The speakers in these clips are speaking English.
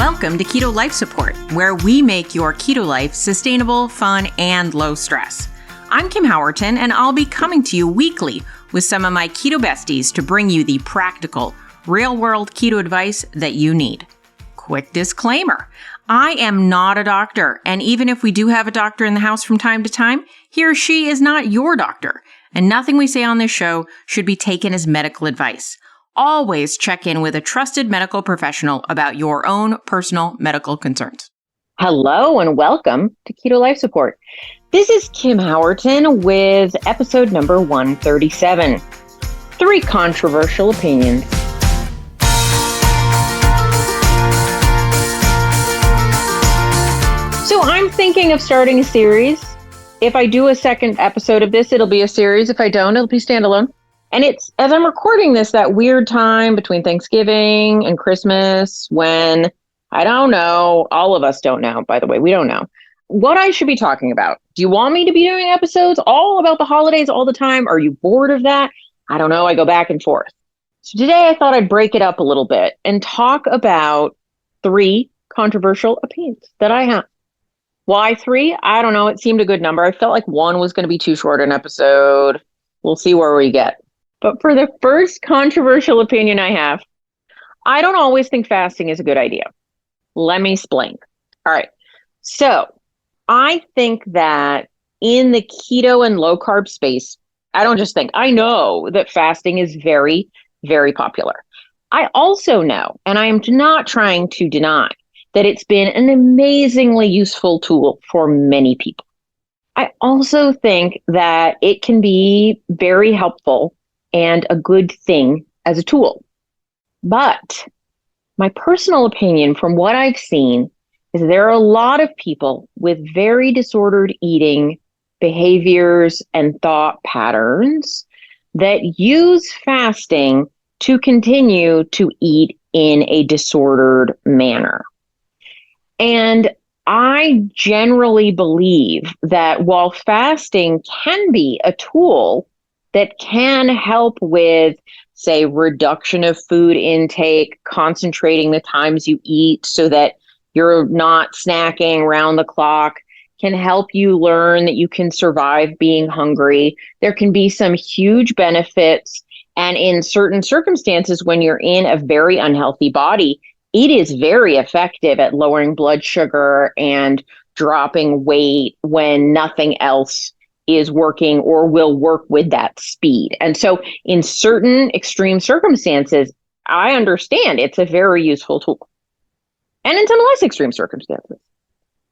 Welcome to Keto Life Support, where we make your keto life sustainable, fun, and low stress. I'm Kim Howerton, and I'll be coming to you weekly with some of my keto besties to bring you the practical, real-world keto advice that you need. Quick disclaimer, I am not a doctor, and even if we do have a doctor in the house from time to time, he or she is not your doctor, and nothing we say on this show should be taken as medical advice. Always check in with a trusted medical professional about your own personal medical concerns. Hello and welcome to Keto Life Support. This is Kim Howerton with episode number 137, 3 controversial opinions. So I'm thinking of starting a series. If I do a second episode of this, it'll be a series. If I don't, it'll be standalone. And it's, as I'm recording this, that weird time between Thanksgiving and Christmas when, I don't know, all of us don't know, by the way, we don't know, what I should be talking about. Do you want me to be doing episodes all about the holidays all the time? Are you bored of that? I don't know, I go back and forth. So today I thought I'd break it up a little bit and talk about 3 controversial opinions that I have. Why 3? I don't know, it seemed a good number. I felt like 1 was going to be too short an episode. We'll see where we get. But for the first controversial opinion I have, I don't always think fasting is a good idea. Let me explain. All right. So I think that in the keto and low carb space, I don't just think, I know that fasting is very, very popular. I also know, and I am not trying to deny, that it's been an amazingly useful tool for many people. I also think that it can be very helpful and a good thing as a tool. But my personal opinion from what I've seen is there are a lot of people with very disordered eating behaviors and thought patterns that use fasting to continue to eat in a disordered manner. And I generally believe that while fasting can be a tool that can help with, say, reduction of food intake, concentrating the times you eat so that you're not snacking around the clock, can help you learn that you can survive being hungry. There can be some huge benefits. And in certain circumstances, when you're in a very unhealthy body, it is very effective at lowering blood sugar and dropping weight when nothing else is working or will work with that speed. And so in certain extreme circumstances, I understand it's a very useful tool. And in some less extreme circumstances.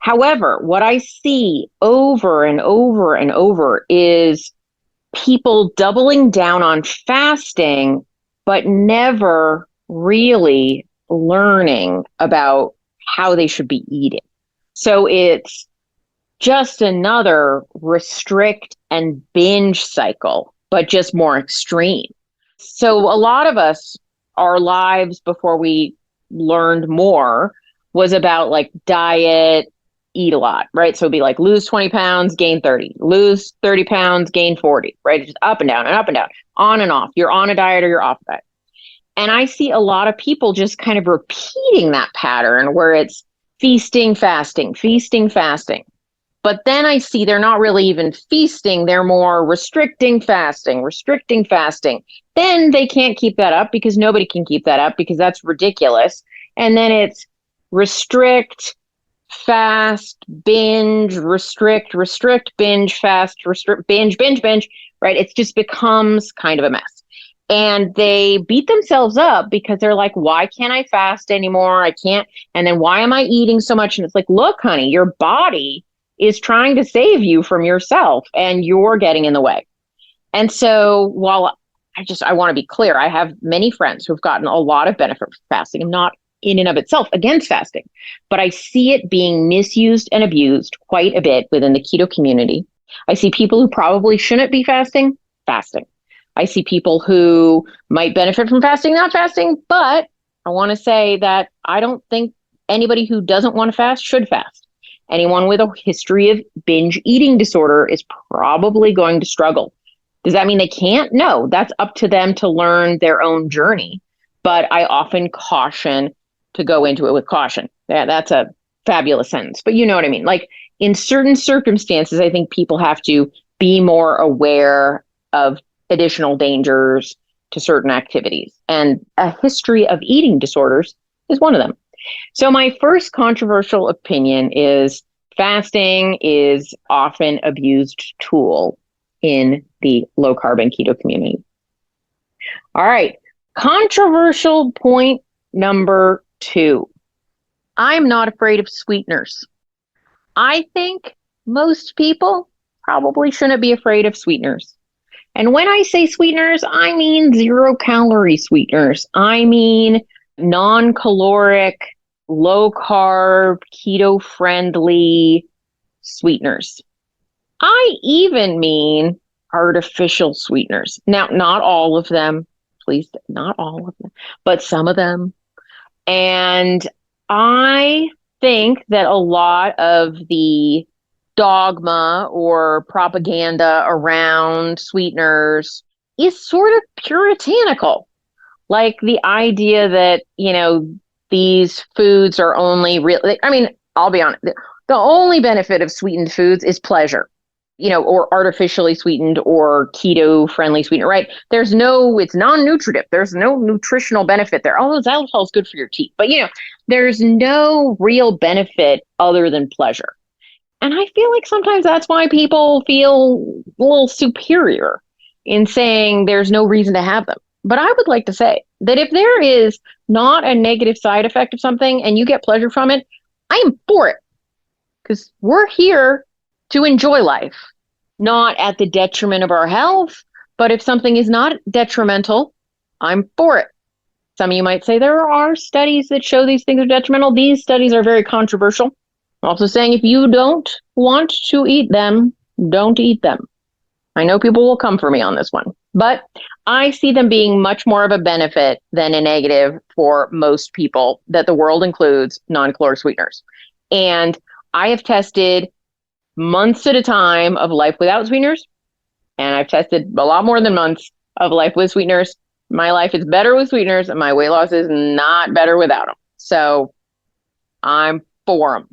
However, what I see over and over and over is people doubling down on fasting, but never really learning about how they should be eating. So it's just another restrict and binge cycle, but just more extreme. So a lot of us, our lives before we learned more was about like diet, eat a lot, right? So it'd be like lose 20 pounds, gain 30, lose 30 pounds, gain 40, right? Just up and down and up and down, on and off. You're on a diet or you're off a diet. And I see a lot of people just kind of repeating that pattern where it's feasting, fasting, feasting, fasting. But then I see they're not really even feasting. They're more restricting, fasting, restricting, fasting. Then they can't keep that up because nobody can keep that up because that's ridiculous. And then it's restrict, fast, binge, restrict, restrict, binge, fast, restrict, binge, binge, binge, right? It just becomes kind of a mess. And they beat themselves up because they're like, why can't I fast anymore? I can't. And then why am I eating so much? And it's like, look, honey, your body is trying to save you from yourself and you're getting in the way. And so while I want to be clear, I have many friends who've gotten a lot of benefit from fasting. I'm not in and of itself against fasting, but I see it being misused and abused quite a bit within the keto community. I see people who probably shouldn't be fasting. I see people who might benefit from fasting, not fasting, but I want to say that I don't think anybody who doesn't want to fast should fast. Anyone with a history of binge eating disorder is probably going to struggle. Does that mean they can't? No, that's up to them to learn their own journey. But I often caution to go into it with caution. That's a fabulous sentence, but you know what I mean? Like in certain circumstances, I think people have to be more aware of additional dangers to certain activities. And a history of eating disorders is one of them. So my first controversial opinion is fasting is often abused tool in the low carb and keto community. All right. Controversial point number 2. I'm not afraid of sweeteners. I think most people probably shouldn't be afraid of sweeteners. And when I say sweeteners, I mean 0-calorie sweeteners. I mean non-caloric, low carb, keto friendly sweeteners. I even mean artificial sweeteners. Now, not all of them, please, not all of them, but some of them. And I think that a lot of the dogma or propaganda around sweeteners is sort of puritanical. Like the idea that, these foods are only real. I mean, I'll be honest. The only benefit of sweetened foods is pleasure, or artificially sweetened or keto friendly sweetener, right? It's non-nutritive. There's no nutritional benefit there. Although xylitol is good for your teeth, but there's no real benefit other than pleasure. And I feel like sometimes that's why people feel a little superior in saying there's no reason to have them. But I would like to say that if there is not a negative side effect of something and you get pleasure from it, I am for it. Because we're here to enjoy life, not at the detriment of our health. But if something is not detrimental, I'm for it. Some of you might say there are studies that show these things are detrimental. These studies are very controversial. I'm also saying if you don't want to eat them, don't eat them. I know people will come for me on this one, but I see them being much more of a benefit than a negative for most people that the world includes non-caloric sweeteners. And I have tested months at a time of life without sweeteners, and I've tested a lot more than months of life with sweeteners. My life is better with sweeteners, and my weight loss is not better without them. So I'm for them.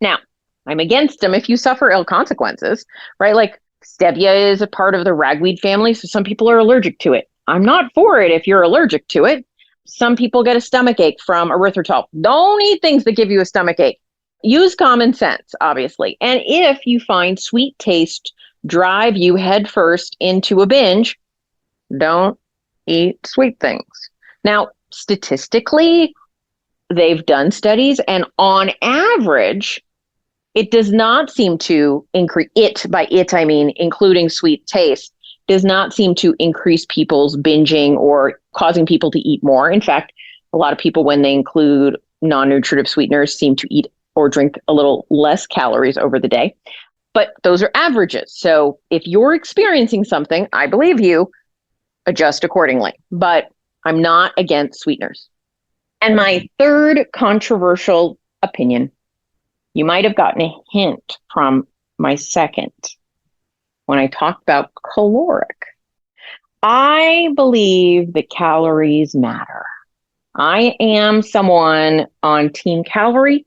Now, I'm against them if you suffer ill consequences, right? Like stevia is a part of the ragweed family, so some people are allergic to it. I'm not for it if you're allergic to it. Some people get a stomach ache from erythritol. Don't eat things that give you a stomach ache. Use common sense, obviously. And if you find sweet taste drive you headfirst into a binge, don't eat sweet things. Now, statistically, they've done studies, and on average, it does not seem to increase by it, I mean, including sweet taste, does not seem to increase people's binging or causing people to eat more. In fact, a lot of people, when they include non-nutritive sweeteners, seem to eat or drink a little less calories over the day. But those are averages. So if you're experiencing something, I believe you, adjust accordingly. But I'm not against sweeteners. And my third controversial opinion, you might have gotten a hint from my second when I talked about caloric. I believe that calories matter. I am someone on team calorie,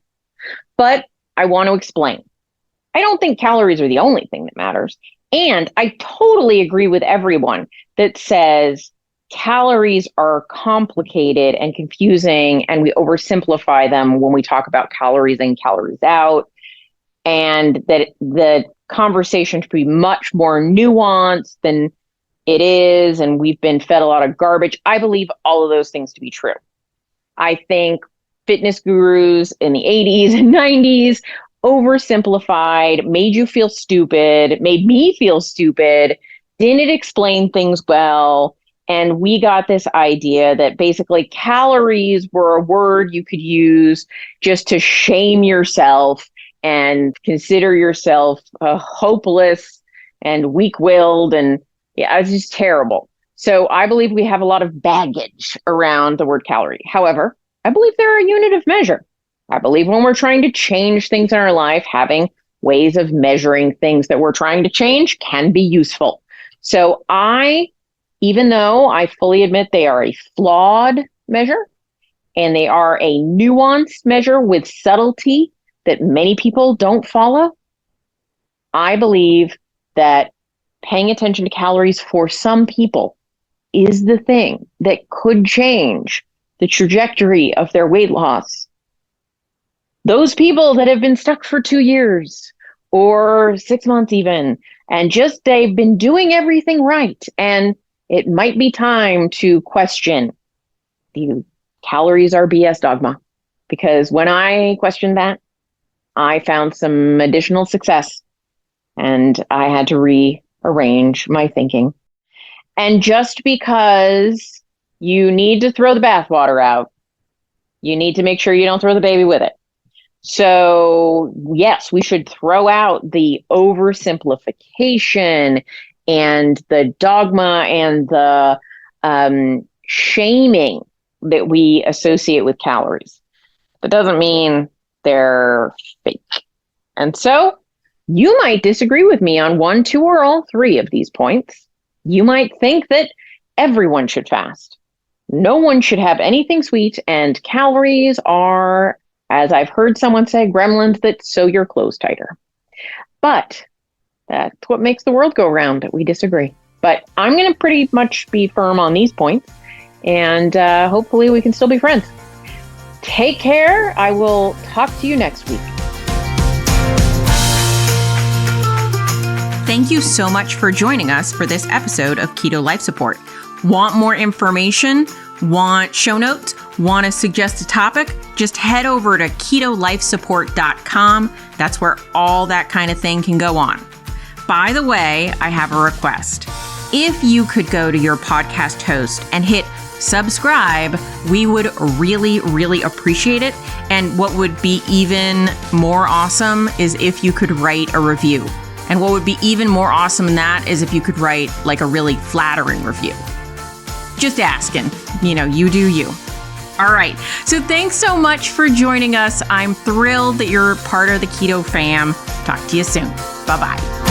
but I want to explain. I don't think calories are the only thing that matters. And I totally agree with everyone that says calories are complicated and confusing, and we oversimplify them when we talk about calories in, calories out, and that the conversation should be much more nuanced than it is, and we've been fed a lot of garbage. I believe all of those things to be true. I think fitness gurus in the 80s and 90s oversimplified, made you feel stupid, made me feel stupid, didn't explain things well. And we got this idea that basically calories were a word you could use just to shame yourself and consider yourself hopeless and weak-willed. And yeah, it's just terrible. So I believe we have a lot of baggage around the word calorie. However, I believe they're a unit of measure. I believe when we're trying to change things in our life, having ways of measuring things that we're trying to change can be useful. So even though I fully admit they are a flawed measure, and they are a nuanced measure with subtlety that many people don't follow, I believe that paying attention to calories for some people is the thing that could change the trajectory of their weight loss. Those people that have been stuck for 2 years or 6 months even, and just they've been doing everything right, and it might be time to question the calories are BS dogma. Because when I questioned that, I found some additional success, and I had to rearrange my thinking. And just because you need to throw the bathwater out, you need to make sure you don't throw the baby with it. So, yes, we should throw out the oversimplification and the dogma and the shaming that we associate with calories. That doesn't mean they're fake. And so you might disagree with me on 1, 2, or all 3 of these points. You might think that everyone should fast. No one should have anything sweet, and calories are, as I've heard someone say, gremlins that sew your clothes tighter. But that's what makes the world go round, that we disagree. But I'm going to pretty much be firm on these points, and hopefully we can still be friends. Take care. I will talk to you next week. Thank you so much for joining us for this episode of Keto Life Support. Want more information? Want show notes? Want to suggest a topic? Just head over to ketolifesupport.com. That's where all that kind of thing can go on. By the way, I have a request. If you could go to your podcast host and hit subscribe, we would really, really appreciate it. And what would be even more awesome is if you could write a review. And what would be even more awesome than that is if you could write like a really flattering review. Just asking, you do you. All right. So thanks so much for joining us. I'm thrilled that you're part of the Keto fam. Talk to you soon. Bye-bye.